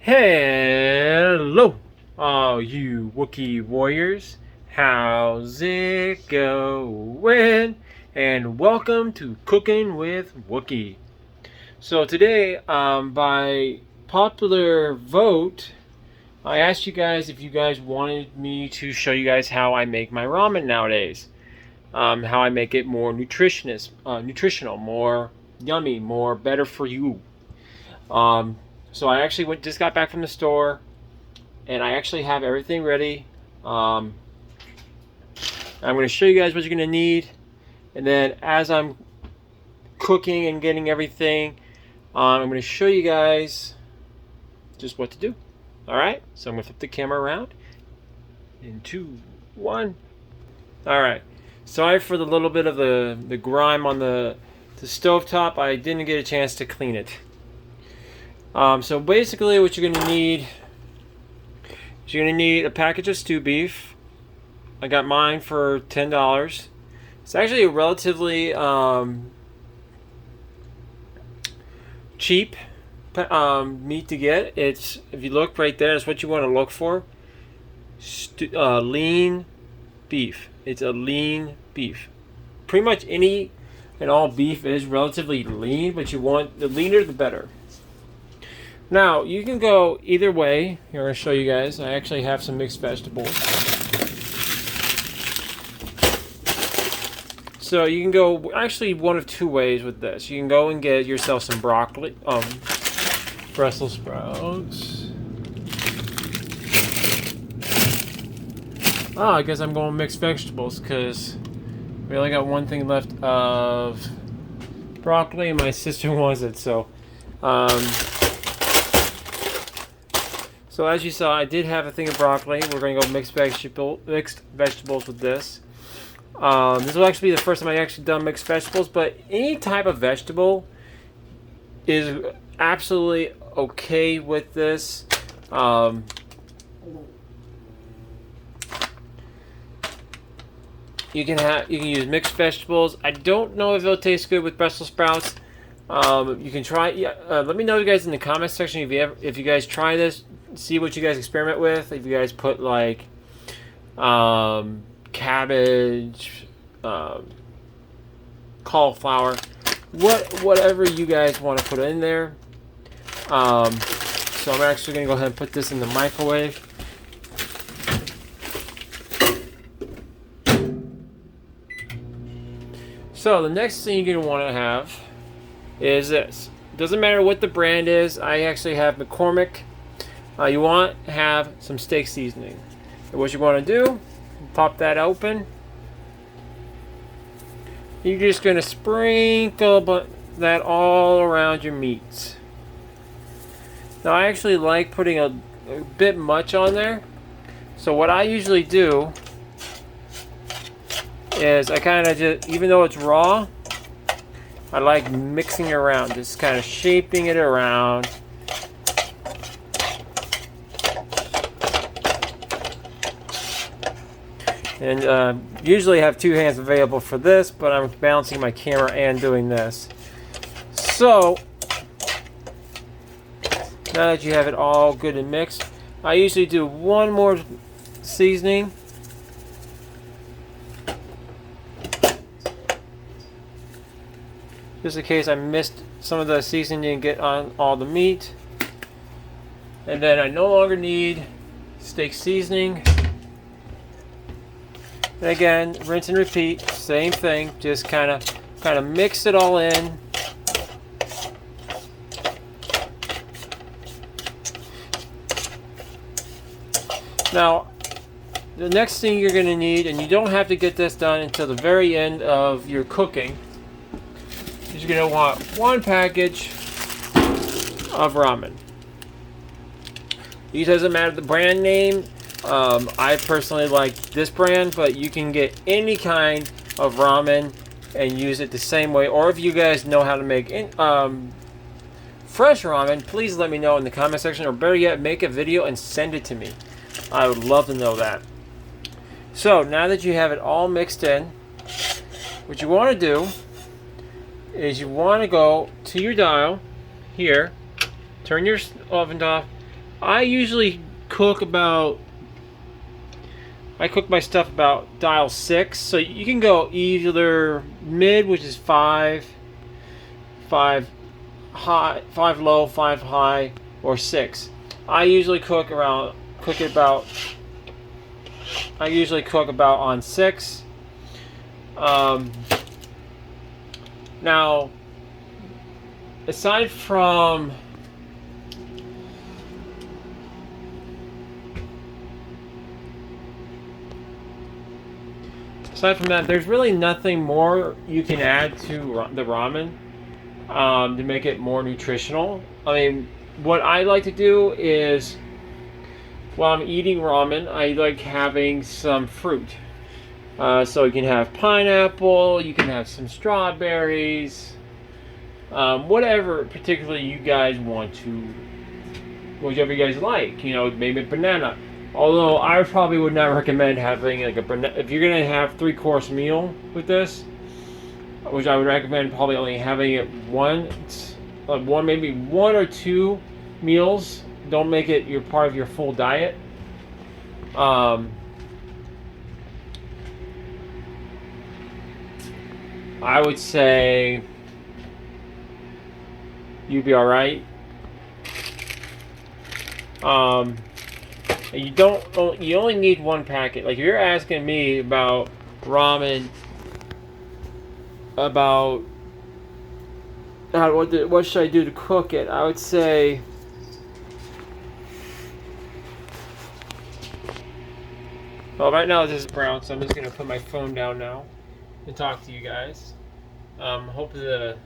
Hello, all you Wookiee warriors. How's it going? And welcome to Cooking with Wookiee. So today, by popular vote, I asked you guys if you guys wanted me to show you guys how I make my ramen nowadays. How I make it more nutritional, more yummy, more better for you. Um, so I actually just got back from the store, and I actually have everything ready. I'm going to show you guys what you're going to need, and then as I'm cooking and getting everything, I'm going to show you guys just what to do. All right, so I'm going to flip the camera around in 2, 1. All right, sorry for the little bit of the grime on the stovetop. I didn't get a chance to clean it. So basically what you're going to need is you're going to need a package of stew beef. I got mine for $10. It's actually a relatively cheap meat to get. It's, if you look right there, that's what you want to look for. Lean beef. It's a lean beef. Pretty much any and all beef is relatively lean, but you want the leaner the better. Now, you can go either way. Here, I'm going to show you guys. I actually have some mixed vegetables. So you can go actually one of two ways with this. You can go and get yourself some broccoli, Brussels sprouts. Oh, I guess I'm going mixed vegetables because we only got one thing left of broccoli and my sister wants it. So as you saw, I did have a thing of broccoli. We're going to go mixed vegetables with this. This will actually be the first time I actually done mixed vegetables, but any type of vegetable is absolutely okay with this. You can use mixed vegetables. I don't know if it'll taste good with Brussels sprouts. You can try. Let me know, you guys, in the comment section if you guys try this. See what you guys experiment with. If you guys put like cabbage, cauliflower, whatever you guys want to put in there. So I'm actually going to go ahead and put this in the microwave. So the next thing you're going to want to have is this. Doesn't matter what the brand is. I actually have McCormick. You want to have some steak seasoning. And what you want to do, pop that open. You're just going to sprinkle that all around your meats. Now I actually like putting a bit much on there. So what I usually do is I kind of just, even though it's raw, I like mixing it around, just kind of shaping it around. And usually have two hands available for this, but I'm balancing my camera and doing this. So now that you have it all good and mixed, I usually do one more seasoning. Just in case I missed some of the seasoning, didn't get on all the meat. And then I no longer need steak seasoning. And again, rinse and repeat, same thing, just kind of mix it all in. Now, the next thing you're going to need, and you don't have to get this done until the very end of your cooking, is you're going to want one package of ramen. It doesn't matter the brand name. I personally like this brand, but you can get any kind of ramen and use it the same way. Or if you guys know how to make fresh ramen, please let me know in the comment section, or better yet, make a video and send it to me. I would love to know that. So now that you have it all mixed in, what you want to do is you want to go to your dial here, turn your oven off, I usually cook about. I cook my stuff about dial 6, so you can go either mid, which is 5, 5 high, 5 low, 5 high, or 6. I usually cook around, cook it about. I usually cook about on 6. Um, Now, aside from that, there's really nothing more you can add to the ramen to make it more nutritional. I mean, what I like to do is while I'm eating ramen, I like having some fruit. So you can have pineapple, you can have some strawberries, whatever particularly you guys want to, whichever you guys like. You know, maybe a banana. Although I probably would not recommend having like a banana if you're gonna have 3-course meal with this, which I would recommend probably only having it one maybe 1 or 2 meals. Don't make it your part of your full diet. I would say you'd be all right. You only need 1 packet. Like if you're asking me about ramen, about what should I do to cook it, I would say well, right now this is brown, so I'm just gonna put my phone down now and talk to you guys. Hope the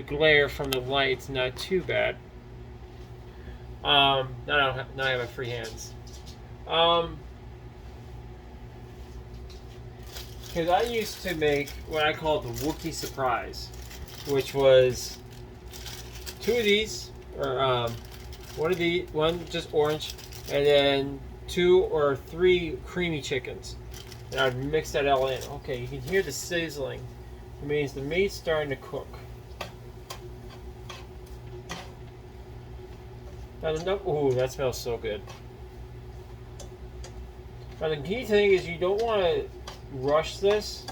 glare from the light's not too bad. Now I have my free hands. Because I used to make what I call the Wookiee surprise, which was 2 of these, or one just orange, and then 2 or 3 creamy chickens. And I'd mix that all in. Okay, you can hear the sizzling. It means the meat's starting to cook. Ooh, that smells so good. Now the key thing is you don't want to rush this.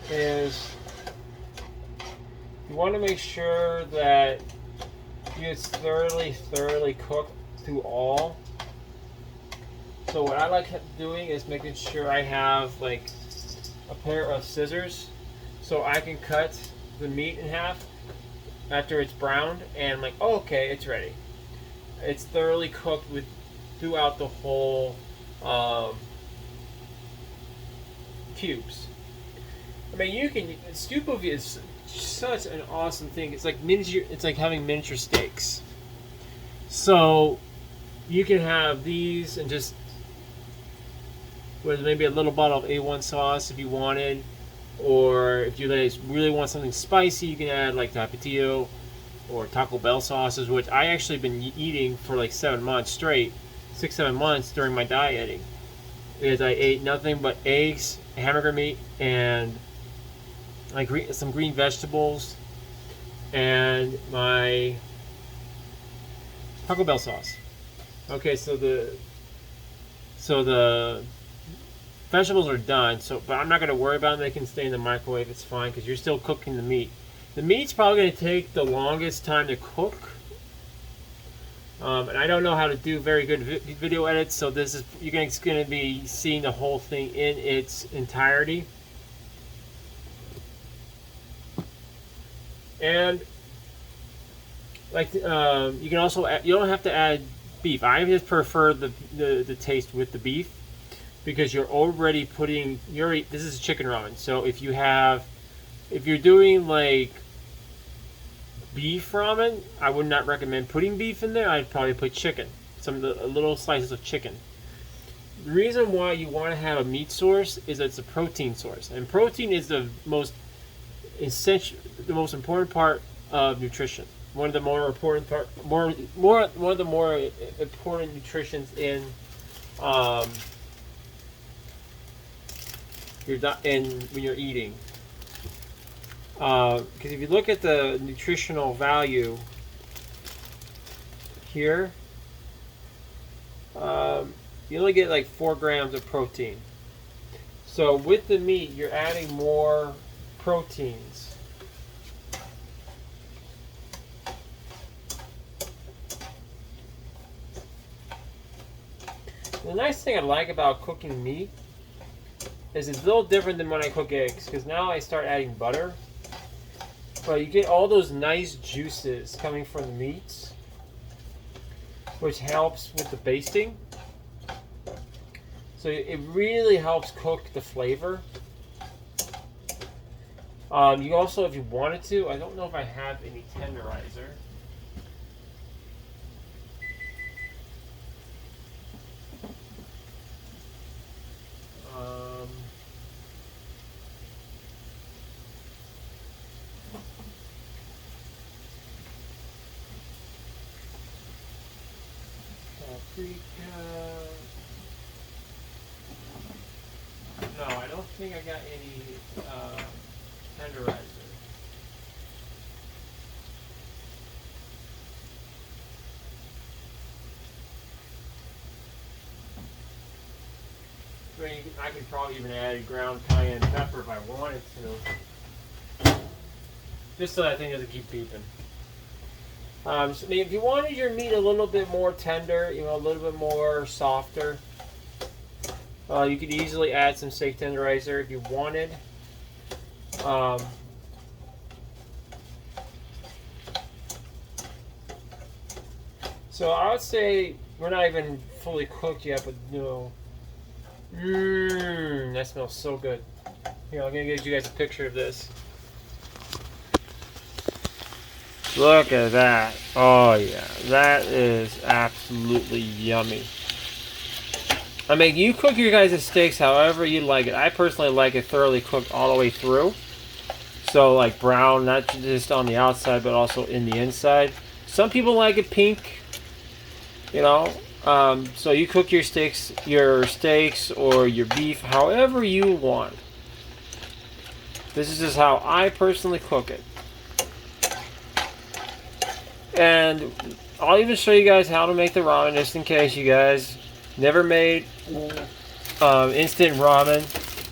You want to make sure that it's thoroughly cooked through all. So what I like doing is making sure I have like a pair of scissors so I can cut the meat in half after it's browned, and I'm like, oh, okay, it's ready. It's thoroughly cooked throughout the whole cubes. I mean, stew buffet is such an awesome thing. It's like miniature. It's like having miniature steaks. So you can have these and just with maybe a little bottle of A1 sauce if you wanted, or if you guys really want something spicy, you can add like Tapatio or Taco Bell sauces, which I actually been eating for like 7 months straight, 6-7 months during my dieting. Is I ate nothing but eggs, hamburger meat, and like some green vegetables, and my Taco Bell sauce. Okay, so the vegetables are done. But I'm not going to worry about them. They can stay in the microwave. It's fine because you're still cooking the meat. The meat's probably going to take the longest time to cook. And I don't know how to do very good video edits, so you're going to be seeing the whole thing in its entirety. And like you can also you don't have to add beef. I just prefer the taste with the beef because you're already putting this is chicken ramen. So if you're doing like beef ramen, I would not recommend putting beef in there. I'd probably put chicken, little slices of chicken. The reason why you want to have a meat source is that it's a protein source, and protein is the most essential, the most important part of nutrition. One of the more important nutritions in when you're eating. Because if you look at the nutritional value here, you only get like 4 grams of protein. So with the meat, you're adding more proteins. The nice thing I like about cooking meat is it's a little different than when I cook eggs, because now I start adding butter. But you get all those nice juices coming from the meats, which helps with the basting. So it really helps cook the flavor. You also, if you wanted to, I don't know if I have any tenderizer. Paprika. No, I don't think I got any tenderizer. I mean, I could probably even add ground cayenne pepper if I wanted to. Just so that thing doesn't keep beeping. So, I mean, if you wanted your meat a little bit more tender, you know, a little bit more softer, you could easily add some steak tenderizer if you wanted. So I would say we're not even fully cooked yet, but you know, that smells so good. Here, I'm gonna give you guys a picture of this. Look at that. Oh yeah, that is absolutely yummy. I mean, you cook your guys' steaks however you like it. I personally like it thoroughly cooked all the way through. So like brown, not just on the outside, but also in the inside. Some people like it pink, you know. So you cook your steaks or your beef however you want. This is just how I personally cook it. And I'll even show you guys how to make the ramen, just in case you guys never made instant ramen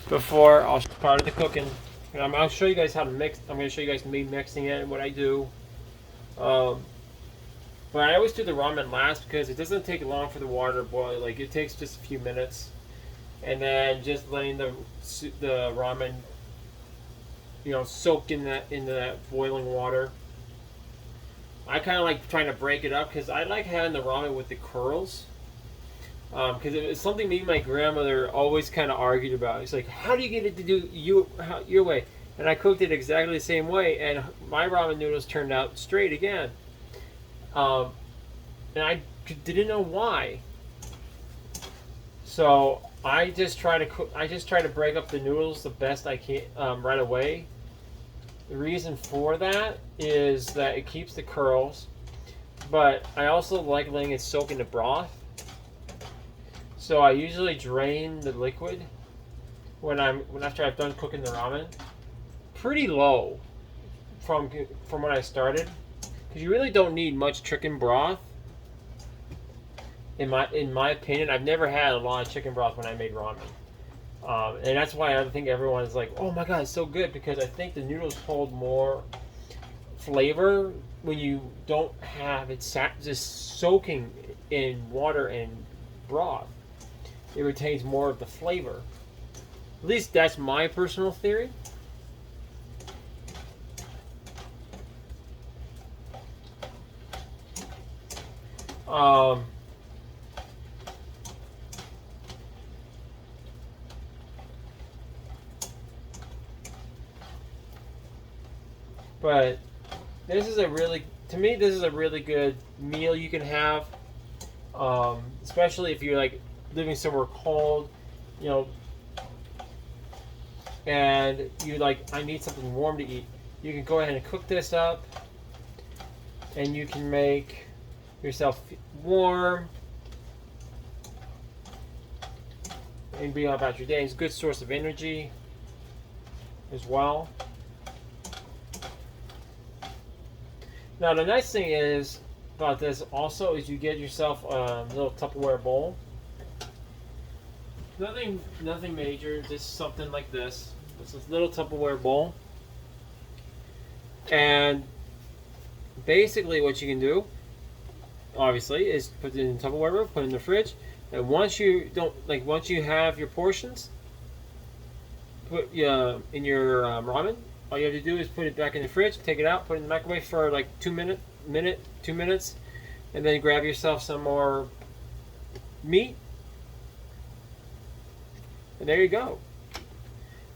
before. I'll start the cooking. And I'll show you guys how to mix. I'm going to show you guys me mixing it and what I do. But I always do the ramen last because it doesn't take long for the water to boil. Like, it takes just a few minutes, and then just letting the ramen, you know, soak in into that boiling water. I kind of like trying to break it up because I like having the ramen with the curls. Because it's something me and my grandmother always kind of argued about. It's like, how do you get it to do your way? And I cooked it exactly the same way, and my ramen noodles turned out straight again. And I didn't know why. So I just try to cook. I just try to break up the noodles the best I can right away. The reason for that is that it keeps the curls, but I also like letting it soak in the broth. So I usually drain the liquid after I've done cooking the ramen, pretty low from when I started, because you really don't need much chicken broth. In my opinion, I've never had a lot of chicken broth when I made ramen. And that's why I think everyone is like, oh my god, it's so good, because I think the noodles hold more flavor when you don't have it just soaking in water and broth. It retains more of the flavor. At least that's my personal theory. But this is to me, this is a really good meal you can have, especially if you're like living somewhere cold, you know, and you like, I need something warm to eat. You can go ahead and cook this up, and you can make yourself warm and be about your day. It's a good source of energy as well. Now the nice thing is about this also is you get yourself a little Tupperware bowl. Nothing major, just something like this. It's this little Tupperware bowl. And basically what you can do, obviously, is put it in Tupperware, put it in the fridge, and once you have your portions, put in your ramen. All you have to do is put it back in the fridge, take it out, put it in the microwave for like 2 minutes, and then grab yourself some more meat, and there you go.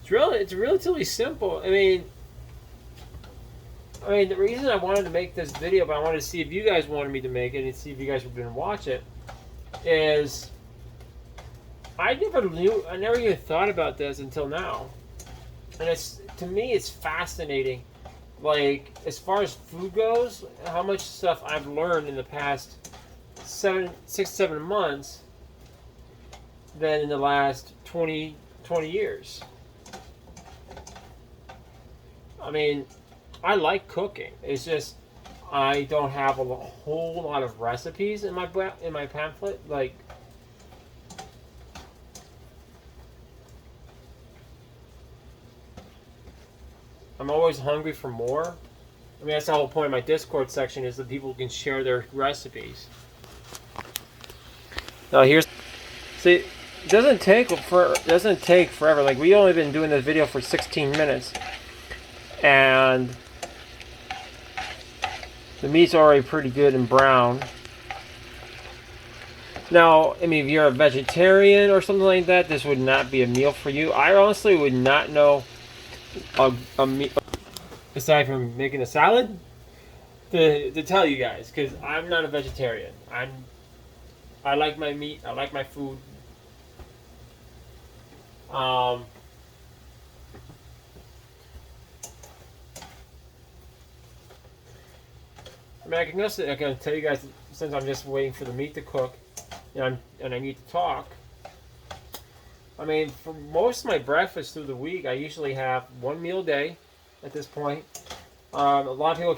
It's relatively simple. I mean, the reason I wanted to make this video, but I wanted to see if you guys wanted me to make it and see if you guys were going to watch it, is I never even thought about this until now. And to me, it's fascinating. Like, as far as food goes, how much stuff I've learned in the past 6-7 months than in the last 20 years. I mean, I like cooking. It's just I don't have a whole lot of recipes in my pamphlet. Like, I'm always hungry for more. I mean, that's the whole point of my Discord section, is that people can share their recipes. Now see, it doesn't take forever. Like, we only been doing this video for 16 minutes, and the meat's already pretty good and brown. Now, I mean, if you're a vegetarian or something like that, this would not be a meal for you. I honestly would not know a meal, aside from making a salad, to tell you guys, because I'm not a vegetarian. I like my meat. I like my food. I mean, I can tell you guys, since I'm just waiting for the meat to cook, and I need to talk. I mean, for most of my breakfast through the week, I usually have one meal a day. At this point, a lot of people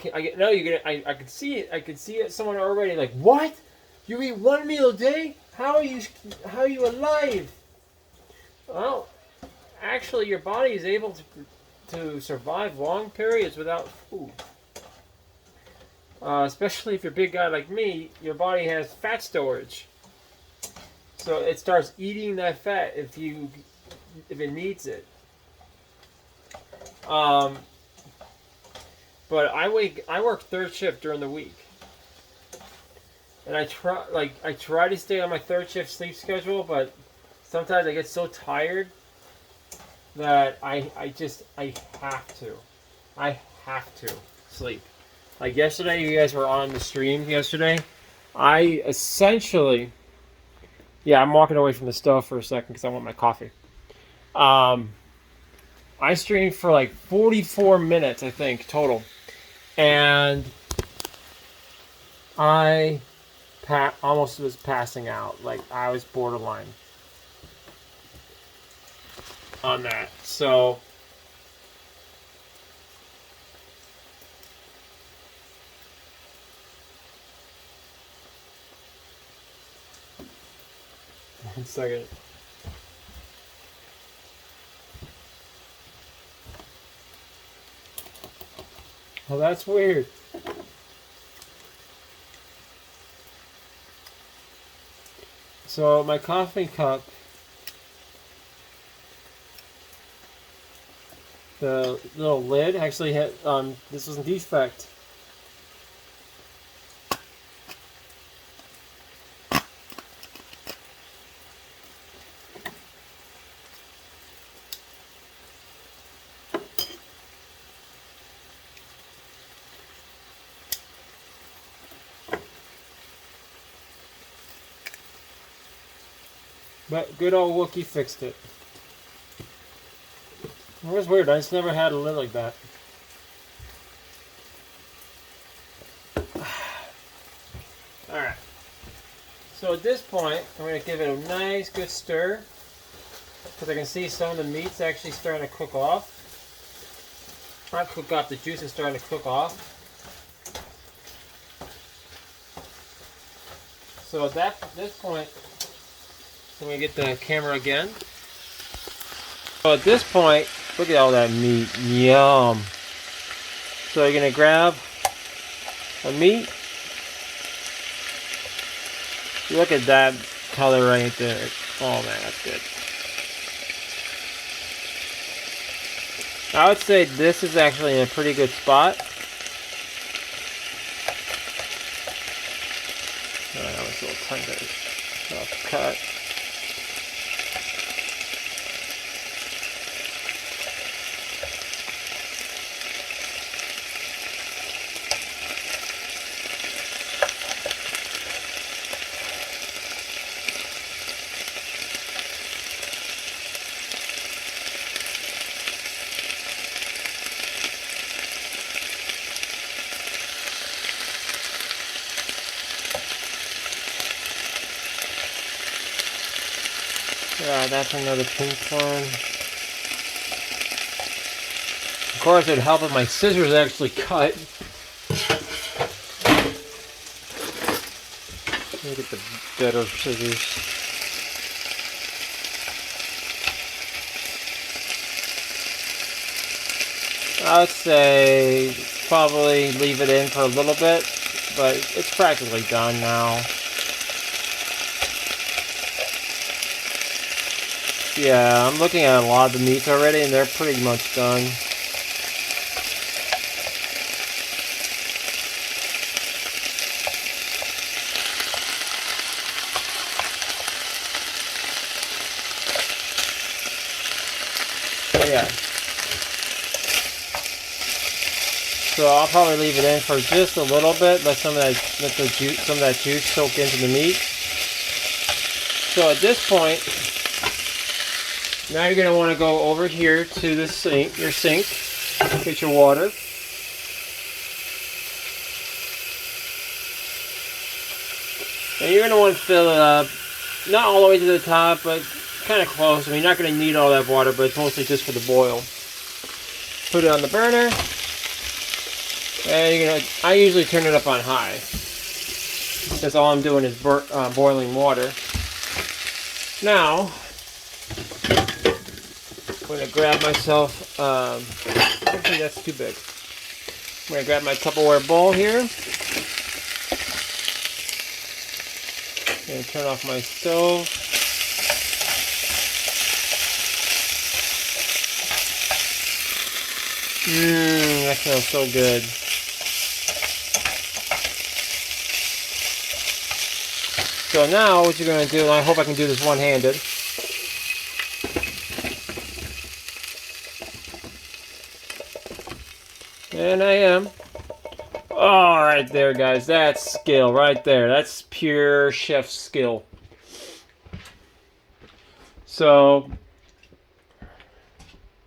I could see it. I could see it. Someone already like, what? You eat one meal a day? How are you alive? Well, actually, your body is able to survive long periods without food. Especially if you're a big guy like me, your body has fat storage. So it starts eating that fat if it needs it. But I work third shift during the week, and I try to stay on my third shift sleep schedule, but sometimes I get so tired that I have to sleep. Like yesterday, you guys were on the stream yesterday. I essentially, I'm walking away from the stove for a second because I want my coffee. I streamed for like 44 minutes, I think, total. And I almost was passing out. Like, I was borderline on that. So, one second. Oh, that's weird. So my coffee cup, the little lid actually had this was a defect. But good old Wookiee fixed it. It was weird. I just never had a lid like that. Alright. So at this point, I'm going to give it a nice good stir. Because I can see some of the meat's actually starting to cook off. Not cook off, the juice is starting to cook off. So at this point, let me get the camera again. So at this point, look at all that meat. Yum. So you're gonna grab a meat. Look at that color right there. Oh man, that's good. I would say this is actually in a pretty good spot. That was a little tender. Rough cut. Yeah, that's another pink one. Of course, it would help if my scissors actually cut. Let me get the better scissors. I would say probably leave it in for a little bit, but it's practically done now. Yeah, I'm looking at a lot of the meats already, and they're pretty much done. Yeah. So I'll probably leave it in for just a little bit, let some of that juice soak into the meat. So at this point, now you're going to want to go over here to the sink, get your water. And you're going to want to fill it up, not all the way to the top, but kind of close. I mean, you're not going to need all that water, but it's mostly just for the boil. Put it on the burner, and I usually turn it up on high, because all I'm doing is boiling water. Now, I'm going to grab myself, actually that's too big. I'm going to grab my Tupperware bowl here. And turn off my stove. That smells so good. So now what you're going to do, and I hope I can do this one-handed. And I am. Oh, right there, guys. That's skill right there. That's pure chef skill. So,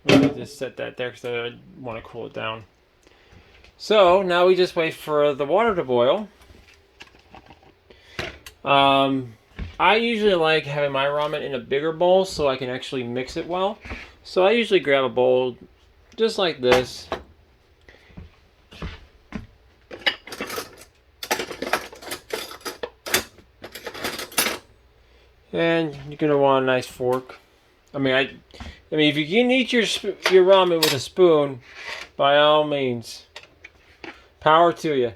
let me just set that there because I want to cool it down. So, now we just wait for the water to boil. I usually like having my ramen in a bigger bowl so I can actually mix it well. So I usually grab a bowl just like this. And you're gonna want a nice fork. I mean, if you can eat your ramen with a spoon, by all means, power to you.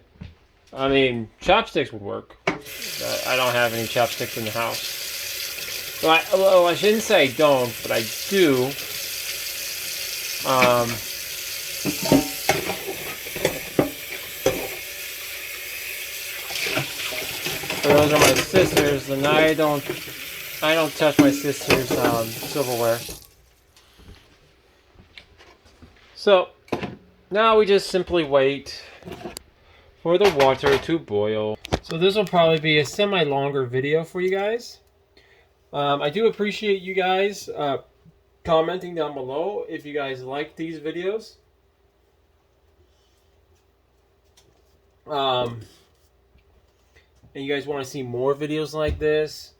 I mean, chopsticks would work. I don't have any chopsticks in the house. Well, I shouldn't say I don't, but I do. Those are my sisters, and I don't touch my sister's silverware. So now we just simply wait for the water to boil. So this will probably be a semi-longer video for you guys. I do appreciate you guys commenting down below if you guys like these videos. And you guys want to see more videos like this.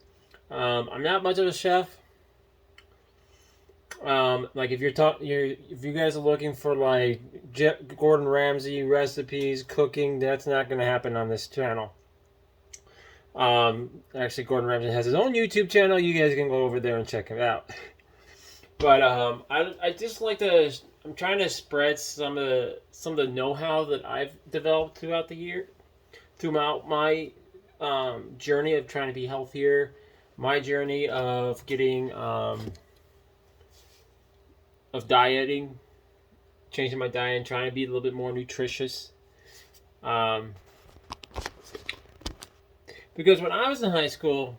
I'm not much of a chef. Like if you guys are looking for like Gordon Ramsay recipes, cooking, that's not going to happen on this channel. Actually, Gordon Ramsay has his own YouTube channel. You guys can go over there and check him out. But I just like to. I'm trying to spread some of the know-how that I've developed throughout the year, throughout my journey of trying to be healthier, my journey of getting of dieting, changing my diet, and trying to be a little bit more nutritious. Because when I was in high school,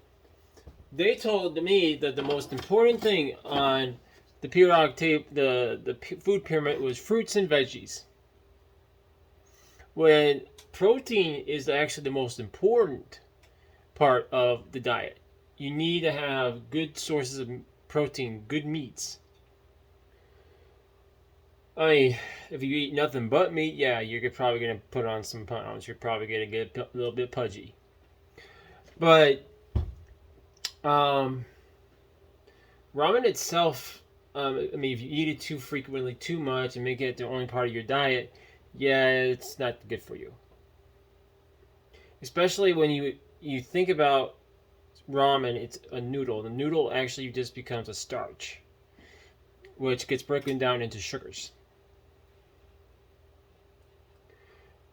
they told me that the most important thing on the periodic table, the food pyramid, was fruits and veggies. When protein is actually the most important part of the diet. You need to have good sources of protein, good meats. I mean, if you eat nothing but meat, yeah, you're probably going to put on some pounds. You're probably going to get a little bit pudgy. But ramen itself, I mean, if you eat it too frequently, too much, and make it the only part of your diet, yeah, it's not good for you. Especially when you think about ramen, it's a noodle. The noodle actually just becomes a starch, which gets broken down into sugars.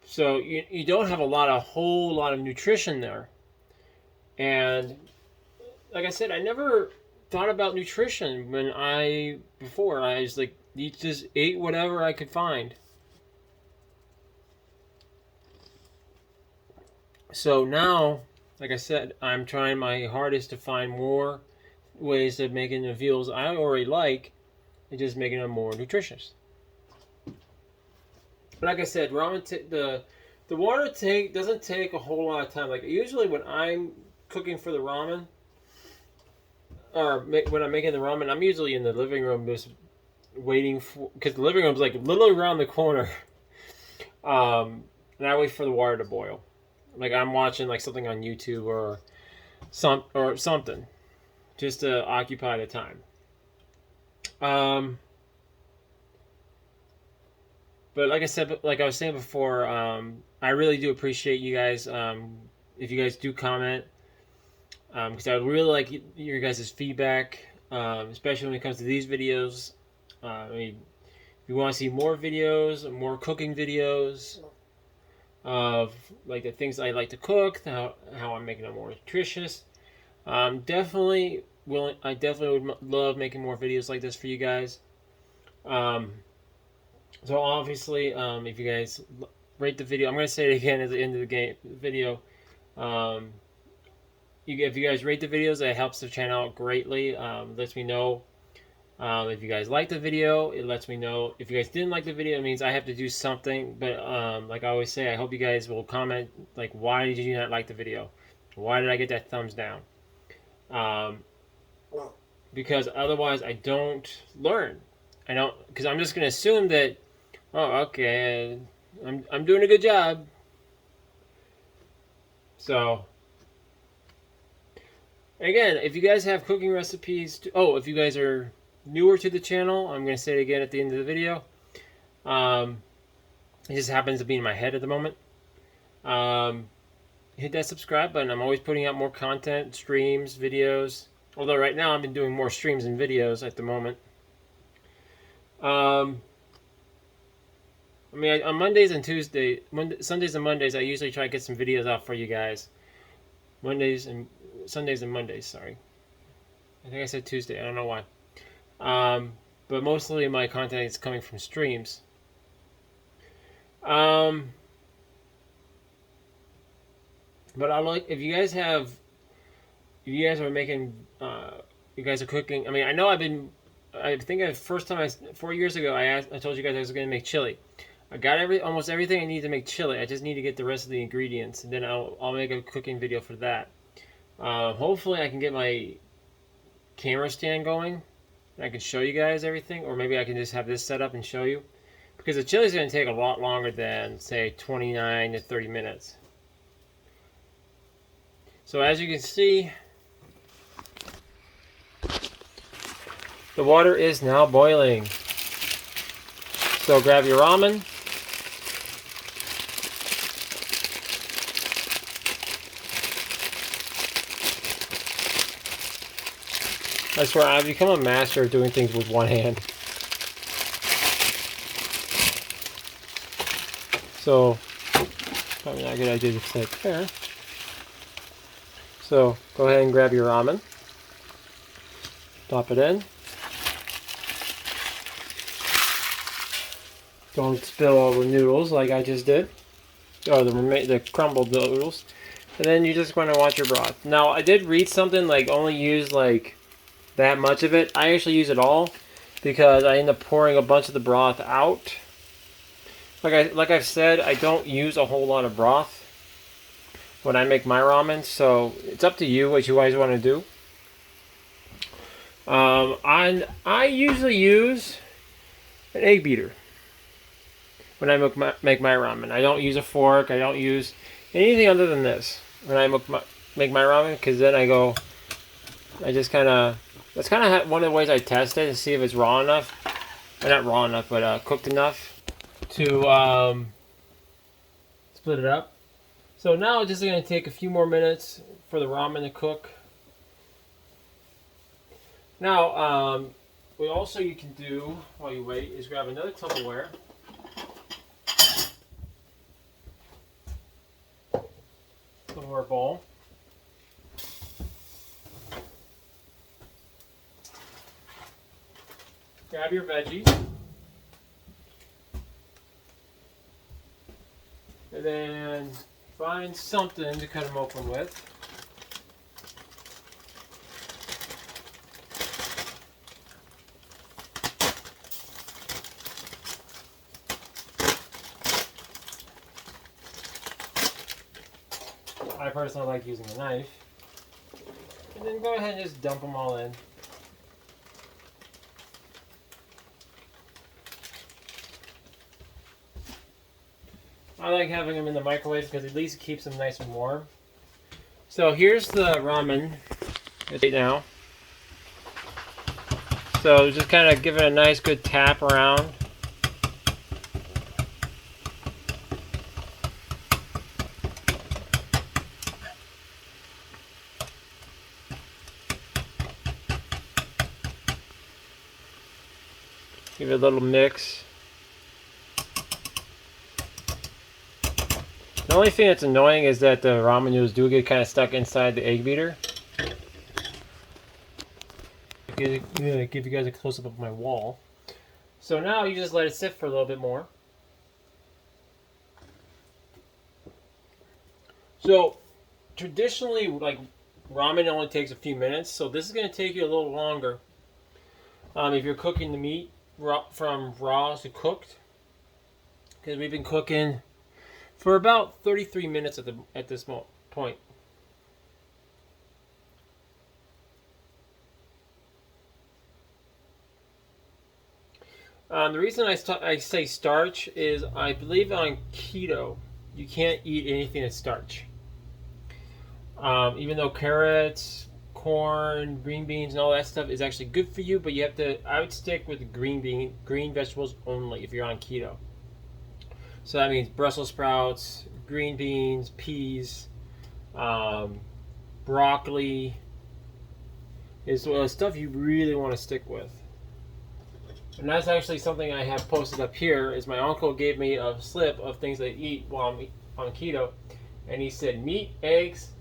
So you don't have a whole lot of nutrition there. And like I said, I never thought about nutrition before. I was like, just ate whatever I could find. So now, like I said, I'm trying my hardest to find more ways of making the meals I already like and just making them more nutritious. But like I said, ramen the water doesn't take a whole lot of time. Like usually when I'm cooking for the ramen, or when I'm making the ramen, I'm usually in the living room just waiting for, because the living room's like literally around the corner. And I wait for the water to boil. Like I'm watching like something on YouTube or something, just to occupy the time. But like I said, like I was saying before, I really do appreciate you guys. If you guys do comment, because I would really like your guys' feedback, especially when it comes to these videos. I mean, if you want to see more videos, more cooking videos of like the things I like to cook, how I'm making them more nutritious. Definitely willing. I definitely would love making more videos like this for you guys. So obviously, if you guys rate the video, I'm going to say it again at the end of the video. If you guys rate the videos, that helps the channel out greatly. Lets me know if you guys like the video. It lets me know if you guys didn't like the video. It means I have to do something. But like I always say, I hope you guys will comment like, why did you not like the video? Why did I get that thumbs down? Because otherwise I don't learn. Because I'm just going to assume that, oh, okay, I'm doing a good job. So, again, if you guys have cooking recipes, if you guys are newer to the channel, I'm going to say it again at the end of the video. It just happens to be in my head at the moment. Hit that subscribe button. I'm always putting out more content, streams, videos. Although right now I've been doing more streams and videos at the moment. I mean, on Mondays and Sundays and Mondays, I usually try to get some videos out for you guys. Sundays and Mondays, sorry. I think I said Tuesday. I don't know why. But mostly my content is coming from streams. But if you guys are making, you guys are cooking. I mean, I think the first time 4 years ago, I told you guys I was going to make chili. I got almost everything I need to make chili. I just need to get the rest of the ingredients, and then I'll make a cooking video for that. Hopefully, I can get my camera stand going. And I can show you guys everything, or maybe I can just have this set up and show you. Because the chili is going to take a lot longer than, say, 29 to 30 minutes. So as you can see, the water is now boiling. So grab your ramen. I swear, I've become a master of doing things with one hand. So, probably not a good idea to set it there. So, go ahead and grab your ramen. Pop it in. Don't spill all the noodles like I just did. Or the crumbled noodles. And then you just want to watch your broth. Now, I did read something like only use like that much of it. I actually use it all because I end up pouring a bunch of the broth out. Like I've said, I don't use a whole lot of broth when I make my ramen, so it's up to you what you guys want to do. I usually use an egg beater when I make my ramen. I don't use a fork. I don't use anything other than this when I make my ramen, because then I just kind of, that's kind of one of the ways I test it to see if it's raw enough. Well, not raw enough, but cooked enough to split it up. So now it's just going to take a few more minutes for the ramen to cook. Now, what also you can do while you wait is grab another Tupperware. Tupperware bowl. Grab your veggies. And then find something to cut them open with. I personally like using a knife. And then go ahead and just dump them all in. I like having them in the microwave because at least it keeps them nice and warm. So here's the ramen right now. So just kind of give it a nice good tap around. Give it a little mix. The only thing that's annoying is that the ramen noodles do get kind of stuck inside the egg beater. I'm gonna give you guys a close-up of my wall. So now you just let it sit for a little bit more. So traditionally, like, ramen only takes a few minutes, so this is gonna take you a little longer. If you're cooking the meat from raw to cooked, because we've been cooking for about 33 minutes at this point. The reason I say starch is I believe on keto you can't eat anything that's starch. Even though carrots, corn, green beans, and all that stuff is actually good for you, but you have to. I would stick with green vegetables only if you're on keto. So that means Brussels sprouts, green beans, peas, broccoli is stuff you really want to stick with. And that's actually something I have posted up here. Is my uncle gave me a slip of things I eat while I'm on keto, and he said meat, eggs,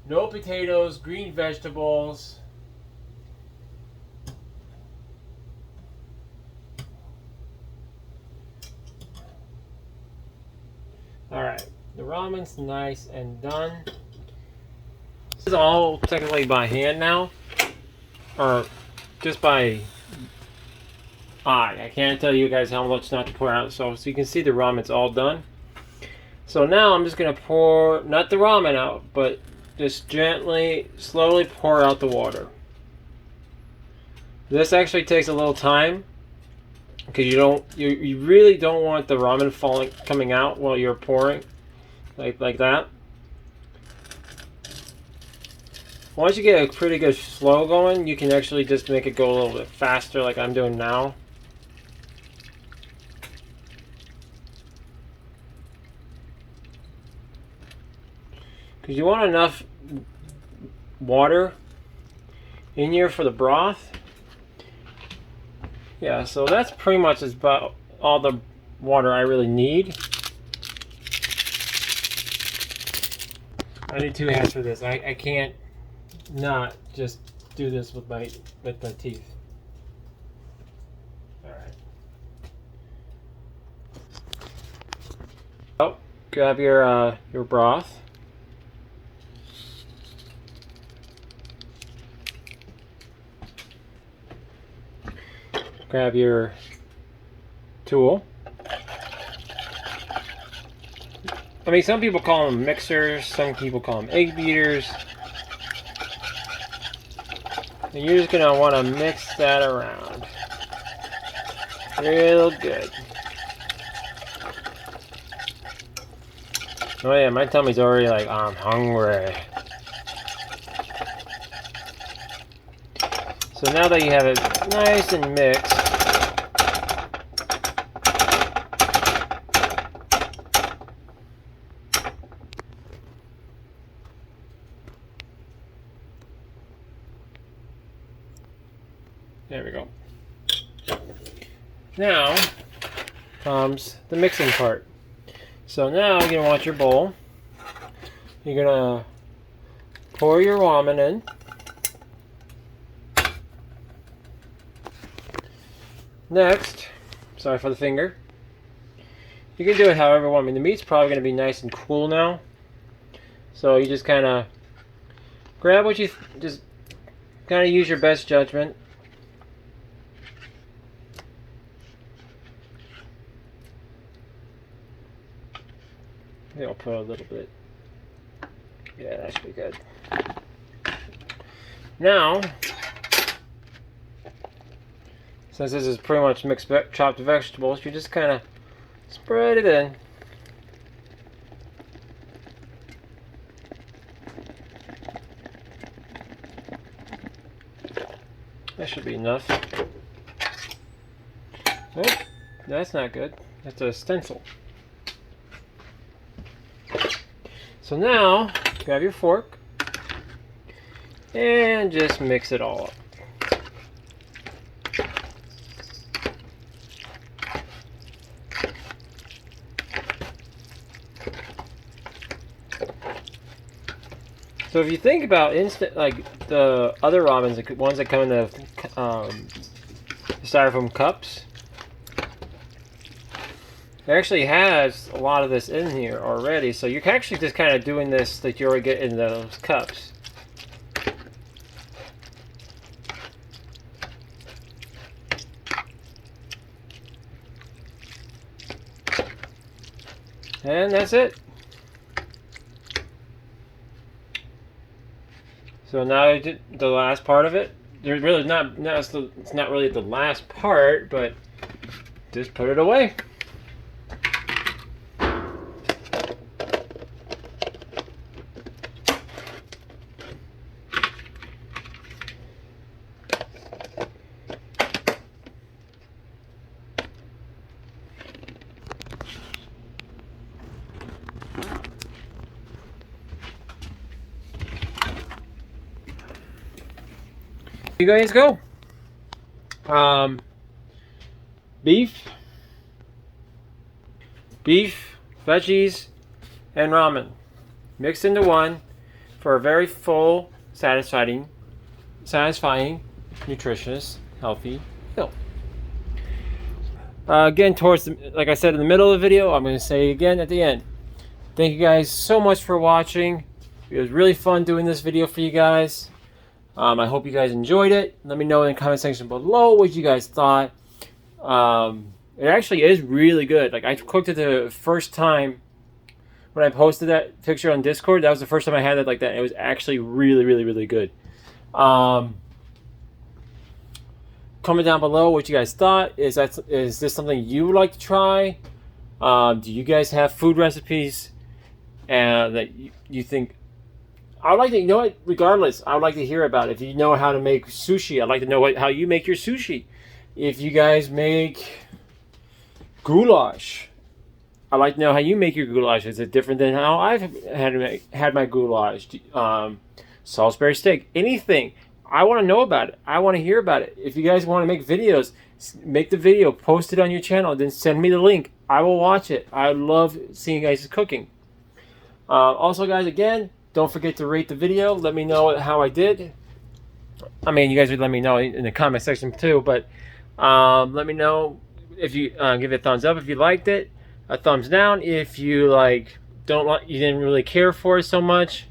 no potatoes, green vegetables. Alright, the ramen's nice and done. This is all technically by hand now, or just by eye. I can't tell you guys how much not to pour out, so you can see the ramen's all done. So now I'm just going to pour, not the ramen out, but just gently, slowly pour out the water. This actually takes a little time because you really don't want the ramen coming out while you're pouring like that. Once you get a pretty good flow going, you can actually just make it go a little bit faster like I'm doing now. Because you want enough water in here for the broth. Yeah, so that's pretty much about all the water I really need. I need 2 hands for this. I can't not just do this with my teeth. All right. Oh, grab your broth. Grab your tool. I mean, some people call them mixers, some people call them egg beaters. And you're just gonna want to mix that around real good. Oh yeah, my tummy's already like, I'm hungry. So now that you have it nice and mixed, there we go. Now comes the mixing part. So now you're going to want your bowl. You're going to pour your ramen in. Next, sorry for the finger. You can do it however you want. I mean, the meat's probably going to be nice and cool now. So you just kind of grab what you, just kind of use your best judgment. Maybe I'll put a little bit. Yeah, that should be good. Now, since this is pretty much mixed chopped vegetables, you just kind of spread it in. That should be enough. Oh, that's not good. That's a stencil. So now, grab your fork and just mix it all up. So if you think about like the other ramens, the ones that come in the styrofoam cups, it actually has a lot of this in here already. So you're actually just kind of doing this that you already get in those cups. And that's it. So now the last part of it. There's really it's not really the last part, but just put it away. You guys go. Beef, veggies, and ramen mixed into one for a very full, satisfying, nutritious, healthy meal. Again, like I said in the middle of the video, I'm going to say again at the end. Thank you guys so much for watching. It was really fun doing this video for you guys. I hope you guys enjoyed it. Let me know in the comment section below what you guys thought. It actually is really good. Like, I cooked it the first time when I posted that picture on Discord. That was the first time I had it like that. It was actually really, really, really good. Comment down below what you guys thought. Is this something you would like to try? Do you guys have food recipes that you think? I would like to, you know what, regardless, I would like to hear about it. If you know how to make sushi, I'd like to know how you make your sushi. If you guys make goulash, I'd like to know how you make your goulash. Is it different than how I've had my goulash? Salisbury steak, anything. I want to know about it. I want to hear about it. If you guys want to make videos, make the video, post it on your channel, then send me the link. I will watch it. I love seeing you guys cooking. Also, guys, again, don't forget to rate the video. Let me know how I did. I mean, you guys would let me know in the comment section too, but let me know if you give it a thumbs up if you liked it, a thumbs down if you you didn't really care for it so much,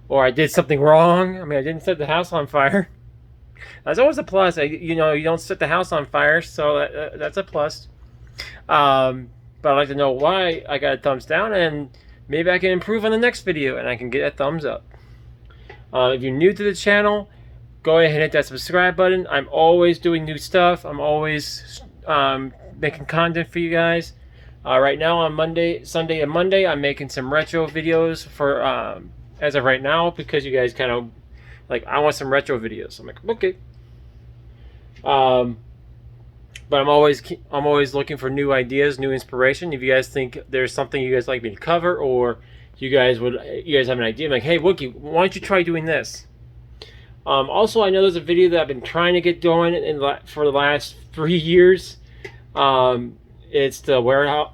or I did something wrong. I mean, I didn't set the house on fire. That's always a plus. You don't set the house on fire, so that's a plus. But I'd like to know why I got a thumbs down, and maybe I can improve on the next video and I can get a thumbs up. If you're new to the channel, go ahead and hit that subscribe button. I'm always doing new stuff. I'm always making content for you guys. Right now on Sunday and Monday, I'm making some retro videos for as of right now, because you guys kind of I want some retro videos. So I'm like, okay. But I'm always looking for new ideas, new inspiration. If you guys think there's something you guys like me to cover, or you guys have an idea, I'm like, hey Wookiee, why don't you try doing this? Also, I know there's a video that I've been trying to get going for the last 3 years. It's the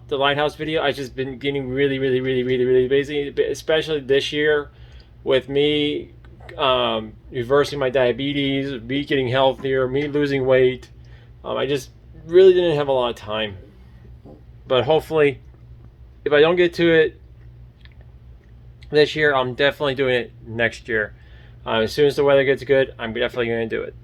lighthouse video. I've just been getting really busy, especially this year with me reversing my diabetes, me getting healthier, me losing weight. I just really didn't have a lot of time. But hopefully, if I don't get to it this year, I'm definitely doing it next year. As soon as the weather gets good, I'm definitely going to do it.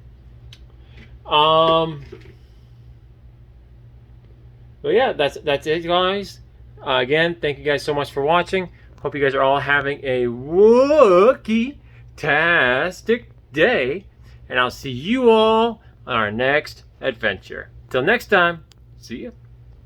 But yeah, that's it, guys. Again, thank you guys so much for watching. Hope you guys are all having a Wookiee-tastic day. And I'll see you all on our next adventure. Till next time, see ya.